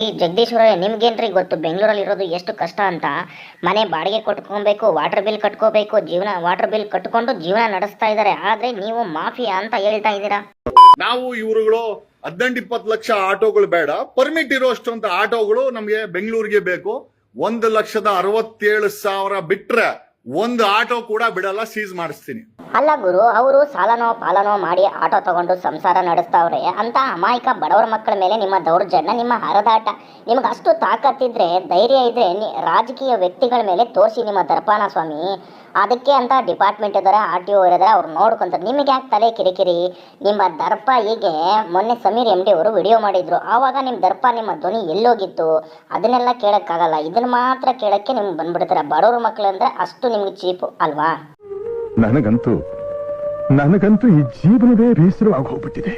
ಈ ಜಗದೀಶ್ವರ ನಿಮ್ಗೇನ್ರಿ ಗೊತ್ತು ಬೆಂಗಳೂರಲ್ಲಿ ಇರೋದು ಎಷ್ಟು ಕಷ್ಟ ಅಂತ. ಮನೆ ಬಾಡಿಗೆ ಕಟ್ಕೊಬೇಕು, ವಾಟರ್ ಬಿಲ್ ಕಟ್ಕೋಬೇಕು, ವಾಟರ್ ಬಿಲ್ ಕಟ್ಕೊಂಡು ಜೀವನ ನಡೆಸ್ತಾ ಇದ್ದಾರೆ. ಆದ್ರೆ ನೀವು ಮಾಫಿಯಾ ಅಂತ ಹೇಳ್ತಾ ಇದ್ದೀರಾ. ನಾವು ಇವ್ರುಗಳು 18-20 ಲಕ್ಷ ಆಟೋಗಳು ಬೇಡ, ಪರ್ಮಿಟ್ ಇರೋಷ್ಟು ಅಂತ ಆಟೋಗಳು ನಮ್ಗೆ ಬೆಂಗಳೂರಿಗೆ ಬೇಕು. 1,67,000 ಬಿಟ್ರೆ ಒಂದು ಆಟೋ ಕೂಡ ಬಿಡಲ್ಲ, ಸೀಸ್ ಮಾಡಿಸ್ತೀನಿ. ಅಲ್ಲ ಗುರು, ಅವರು ಸಾಲನೋ ಪಾಲನೋ ಮಾಡಿ ಆಟೋ ತಗೊಂಡು ಸಂಸಾರ ನಡೆಸ್ತಾವ್ರೆ ಅಂತ ಅಮಾಯಕ ಬಡವರ ಮಕ್ಕಳ ಮೇಲೆ ನಿಮ್ಮ ದೌರ್ಜನ್ಯ, ನಿಮ್ಮ ಹರದಾಟ. ನಿಮ್ಗೆ ಅಷ್ಟು ತಾಕತ್ತಿದ್ರೆ, ಧೈರ್ಯ ಇದ್ರೆ ರಾಜಕೀಯ ವ್ಯಕ್ತಿಗಳ ಮೇಲೆ ತೋರಿಸಿ ನಿಮ್ಮ ದರ್ಪಾನ ಸ್ವಾಮಿ. ಅದಕ್ಕೆ ಅಂತ ಡಿಪಾರ್ಟ್ಮೆಂಟ್ ಇದ್ದಾರೆ, RTO ಇದ್ದಾರೆ, ಅವ್ರು ನೋಡ್ಕೊಂತಾರೆ. ನಿಮಗೆ ಯಾಕೆ ತಲೆ ಕಿರಿಕಿರಿ? ನಿಮ್ಮ ದರ್ಪ ಹೀಗೆ ಮೊನ್ನೆ ಸಮೀರ್ MD ಅವರು ವಿಡಿಯೋ ಮಾಡಿದ್ರು. ಆವಾಗ ನಿಮ್ಮ ದರ್ಪ, ನಿಮ್ಮ ಧ್ವನಿ ಎಲ್ಲೋಗಿತ್ತು? ಅದನ್ನೆಲ್ಲ ಕೇಳಕ್ಕಾಗಲ್ಲ, ಇದನ್ನ ಮಾತ್ರ ಕೇಳಕ್ಕೆ ನಿಮ್ಗೆ ಬಂದ್ಬಿಡ್ತಾರೆ. ಬಡವ್ರ ಮಕ್ಕಳು ಅಂದ್ರೆ ಅಷ್ಟು ನಿಮ್ಗೆ ಚೀಪು ಅಲ್ವಾ? ನನಗಂತೂ ಈ ಜೀವನವೇ ಬೇಸರವಾಗಿ ಹೋಗ್ಬಿಟ್ಟಿದೆ.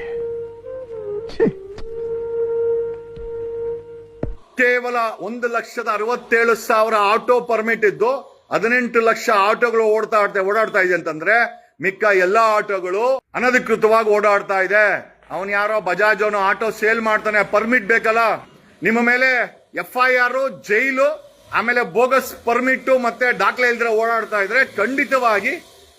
ಕೇವಲ 1,67,000 ಆಟೋ ಪರ್ಮಿಟ್ ಇದ್ದು 18 ಲಕ್ಷ ಆಟೋಗಳು ಓಡಾಡ್ತಾ ಇದೆ ಅಂತಂದ್ರೆ, ಮಿಕ್ಕ ಎಲ್ಲಾ ಆಟೋಗಳು ಅನಧಿಕೃತವಾಗಿ ಓಡಾಡ್ತಾ ಇದೆ. ಅವನ್ ಯಾರೋ ಬಜಾಜ್ ಅವನು ಆಟೋ ಸೇಲ್ ಮಾಡ್ತಾನೆ, ಪರ್ಮಿಟ್ ಬೇಕಲ್ಲ. ನಿಮ್ಮ ಮೇಲೆ FIR, ಜೈಲು, ಆಮೇಲೆ ಬೋಗಸ್ ಪರ್ಮಿಟ್ ಮತ್ತೆ ದಾಖಲೆ ಇಲ್ದ್ರೆ ಓಡಾಡ್ತಾ ಇದ್ರೆ ಖಂಡಿತವಾಗಿ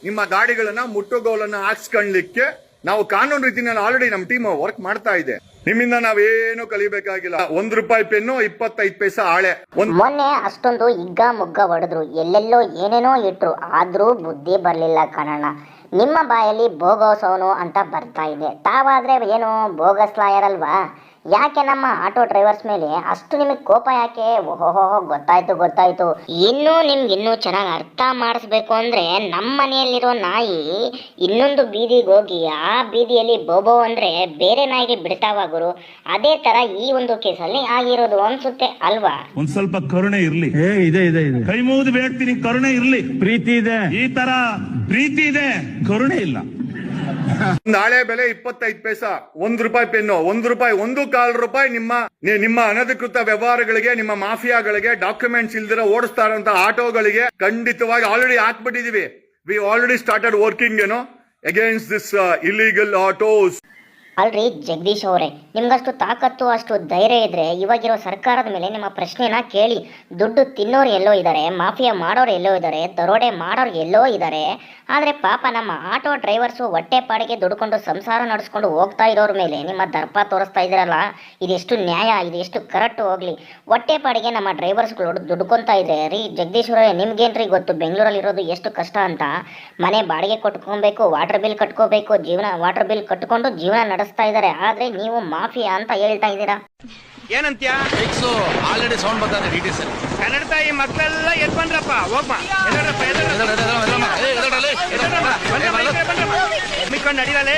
ನಿಮ್ಮ ಗಾಡಿಗಳನ್ನ ಮುಟ್ಟುಗೋಲನ್ನ ಹಾಕ್ಸ್ಕೊಳ್ಳಿಕ್ಕೆ ನಾವು ಕಾನೂನು ರೀತಿಯಲ್ಲಿ ಆಲ್ರೆಡಿ ನಮ್ಮ ಟೀಮ್ ವರ್ಕ್ ಮಾಡ್ತಾ ಇದೆ. ನಿಮ್ಮಿಂದ ನಾವೇನು ಕಲಿಬೇಕಾಗಿಲ್ಲ. ₹1 ಪೆನ್ನು 25 ಪೈಸಾ ಹಾಳೆ. ಮೊನ್ನೆ ಅಷ್ಟೊಂದು ಹಿಗ್ಗ ಮುಗ್ಗ ಹೊಡೆದ್ರು, ಎಲ್ಲೆಲ್ಲೋ ಏನೇನೋ ಇಟ್ರು, ಆದ್ರೂ ಬುದ್ಧಿ ಬರ್ಲಿಲ್ಲ ಕಣಣ್ಣ. ನಿಮ್ಮ ಬಾಯಲ್ಲಿ ಬೋಗಸ್ ಅವನು ಅಂತ ಬರ್ತಾ ಇದೆ. ತಾವಾದ್ರೆ ಏನು ಬೋಗಸ್ ಲಾಯರ್ ಅಲ್ವಾ? ಯಾಕೆ ನಮ್ಮ ಆಟೋ ಡ್ರೈವರ್ಸ್ ಮೇಲೆ ಅಷ್ಟು ನಿಮಗೆ ಕೋಪ ಯಾಕೆ? ಓಹೋ, ಗೊತ್ತಾಯ್ತು. ಇನ್ನೂ ಚೆನ್ನಾಗಿ ಅರ್ಥ ಮಾಡಿಸ್ಬೇಕು ಅಂದ್ರೆ, ನಮ್ಮ ಮನೆಯಲ್ಲಿರೋ ನಾಯಿ ಇನ್ನೊಂದು ಬೀದಿಗೆ ಹೋಗಿ ಆ ಬೀದಿಯಲ್ಲಿ ಬೋಬೋ ಅಂದ್ರೆ ಬೇರೆ ನಾಯಿಗೆ ಬಿಡ್ತಾವ ಗುರು. ಅದೇ ತರ ಈ ಒಂದು ಕೇಸಲ್ಲಿ ಆಗಿರೋದು ಅನ್ಸುತ್ತೆ ಅಲ್ವಾ? ಒಂದ್ ಸ್ವಲ್ಪ ಕರುಣೆ ಇರ್ಲಿ. ಇದೆ ಕೈ ಮುಗಿದು ಬೇಡ್ತೀನಿ, ಕರುಣೆ ಇರ್ಲಿ. ಪ್ರೀತಿ ಇದೆ, ಈ ತರ ಪ್ರೀತಿ ಇದೆ, ಕರುಣೆ ಇಲ್ಲ. ನಾಳೆ ಬೆಲೆ 25 ಪೈಸಾ, ₹1 ಪೆನ್ನು, ₹1.25 ನಿಮ್ಮ ಅನಧಿಕೃತ ವ್ಯವಹಾರಗಳಿಗೆ, ನಿಮ್ಮ ಮಾಫಿಯಾಗಳಿಗೆ, ಡಾಕ್ಯುಮೆಂಟ್ಸ್ ಇಲ್ದಿರ ಓಡಿಸ್ತಾ ಇರುವಂತ ಆಟೋಗಳಿಗೆ ಖಂಡಿತವಾಗಿ ಆಲ್ರೆಡಿ ಹಾಕ್ಬಿಟ್ಟಿದೀವಿ. We already started working against this illegal autos. Alright Jagdish ಅವರೇ, ನಿಮ್ಗಷ್ಟು ತಾಕತ್ತು, ಅಷ್ಟು ಧೈರ್ಯ ಇದ್ರೆ ಇವಾಗಿರೋ ಸರ್ಕಾರದ ಮೇಲೆ ನಿಮ್ಮ ಪ್ರಶ್ನೆನ ಕೇಳಿ. ದುಡ್ಡು ತಿನ್ನೋರು ಎಲ್ಲೋ ಇದ್ದಾರೆ, ಮಾಫಿಯಾ ಮಾಡೋರು ಎಲ್ಲೋ ಇದ್ದಾರೆ, ದರೋಡೆ ಮಾಡೋರು ಎಲ್ಲೋ ಇದ್ದಾರೆ. ಆದರೆ ಪಾಪ ನಮ್ಮ ಆಟೋ ಡ್ರೈವರ್ಸು ಹೊಟ್ಟೆ ಪಾಡಿಗೆ ದುಡ್ಕೊಂಡು ಸಂಸಾರ ನಡೆಸ್ಕೊಂಡು ಹೋಗ್ತಾ ಇರೋರ ಮೇಲೆ ನಿಮ್ಮ ದರ್ಪ ತೋರಿಸ್ತಾ ಇದ್ದೀರಲ್ಲ, ಇದೆಷ್ಟು ನ್ಯಾಯ, ಇದು ಎಷ್ಟು ಕರೆಕ್ಟ್? ಹೋಗ್ಲಿ, ಹೊಟ್ಟೆ ಪಾಡಿಗೆ ನಮ್ಮ ಡ್ರೈವರ್ಸ್ಗಳು ದುಡ್ಕೊಂತಾ ಇದ್ರೆ ರೀ ಜಗದೀಶ್ವರ, ನಿಮ್ಗೇನ್ರಿ ಗೊತ್ತು ಬೆಂಗಳೂರಲ್ಲಿ ಇರೋದು ಎಷ್ಟು ಕಷ್ಟ ಅಂತ. ಮನೆ ಬಾಡಿಗೆ ಕಟ್ಕೊಬೇಕು, ವಾಟರ್ ಬಿಲ್ ಕಟ್ಕೋಬೇಕು, ವಾಟರ್ ಬಿಲ್ ಕಟ್ಕೊಂಡು ಜೀವನ ನಡೆಸ್ತಾ ಇದ್ದಾರೆ. ಆದ್ರೆ ನೀವು ಮಾಫಿಯಾ ಅಂತ ಹೇಳ್ತಾ ಇದ್ದೀರಾ. ಏನಂತ್ಯಾ? ಆಲ್ರೆಡಿ ಸೌಂಡ್ ಬರ್ತಾ ಇದೆ ಡಿಟಿಎಸ್ ಅಲ್ಲಿ. ಕನ್ನಡ ತಾಯಿ ಮಕ್ಕಳೆಲ್ಲ ಎದ್ ಬಂದ್ರಪ್ಪ, ಹೋಗ್ಬಾ. ಮಿಕ್ಕೊಂಡು ನಡೀರಲೇ.